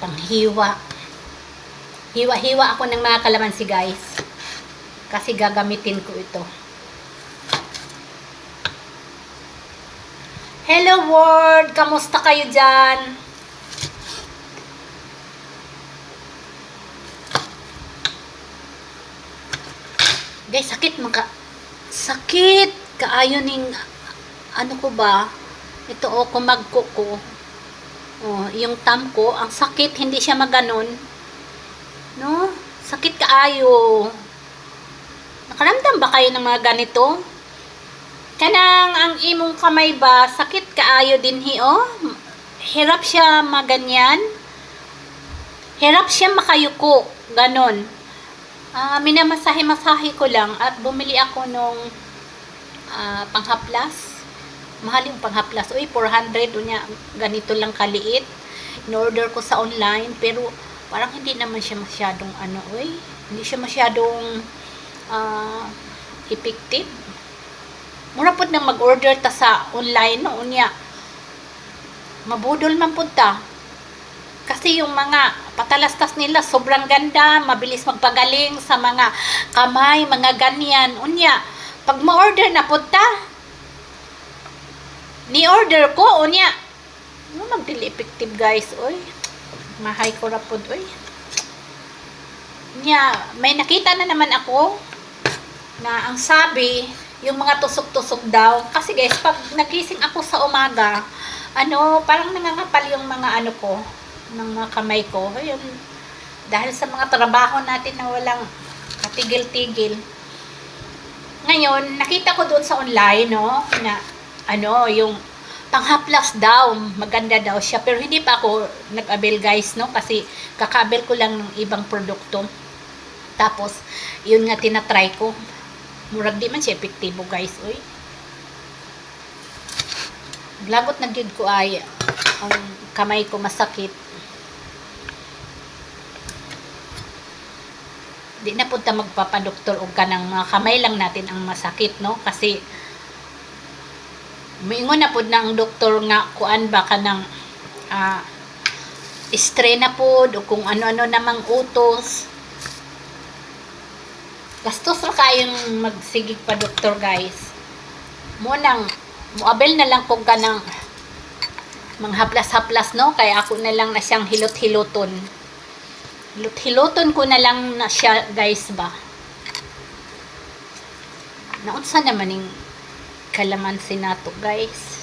panghiwa. Hiwa-hiwa ako ng mga kalamansi, guys. Kasi gagamitin ko ito. Hello world! Kamusta kayo dyan? Guys, sakit kaayo ning ano ko ba? Ito kumagko ko. Yung thumb ko, ang sakit, hindi siya maganon. No? Sakit kaayo. Nakaramdam ba kayo ng mga ganito? Kanang ang imong kamay ba, sakit kaayo din Hirap siya maganyan. Hirap siya makayuko. Ganon. Minamasahe-masahe ko lang at bumili ako nung panghaplas. Mahal yung panghaplas. 400 unya, ganito lang kaliit. In-order ko sa online, pero parang hindi naman siya masyadong hindi siya masyadong effective. Mura pud nang mag-order ta sa online no unya. Mabudol man pud ta. Kasi yung mga patalastas nila sobrang ganda, mabilis magpagaling sa mga kamay, mga ganyan. Unya, pag ma-order na pud ta, ni-order ko, unya. Magdili effective guys, oy. Mahay ko ra pud, oy. Unya, may nakita na naman ako na ang sabi, yung mga tusok-tusok daw. Kasi guys, pag nagising ako sa umaga, parang nangangapal yung mga ko, ng mga kamay ko. Ayun, dahil sa mga trabaho natin na walang katigil-tigil. Ngayon, nakita ko doon sa online, na yung panghaplas daw, maganda daw siya. Pero hindi pa ako nag-avail guys, kasi kaka-avail ko lang ng ibang produkto. Tapos, yun nga tinatry ko. Murag di man siya epektibo guys, oy. Lagot na gyud ko ay ang kamay ko masakit. Di na punta magpapadoktor og kanang mga kamay lang natin ang masakit, kasi miingon na pud na ang doktor nga kuan ba kanang estrena pud o kung ano-ano namang utos. Gastos ra kayong magsigig pa doktor guys. Muabel na lang kung kanang manghaplas-haplas kaya ako na lang na siyang hilot-hiloton. Hilot-hiloton ko na lang na siya guys ba. Naunsa naman ning kalamansi nato guys.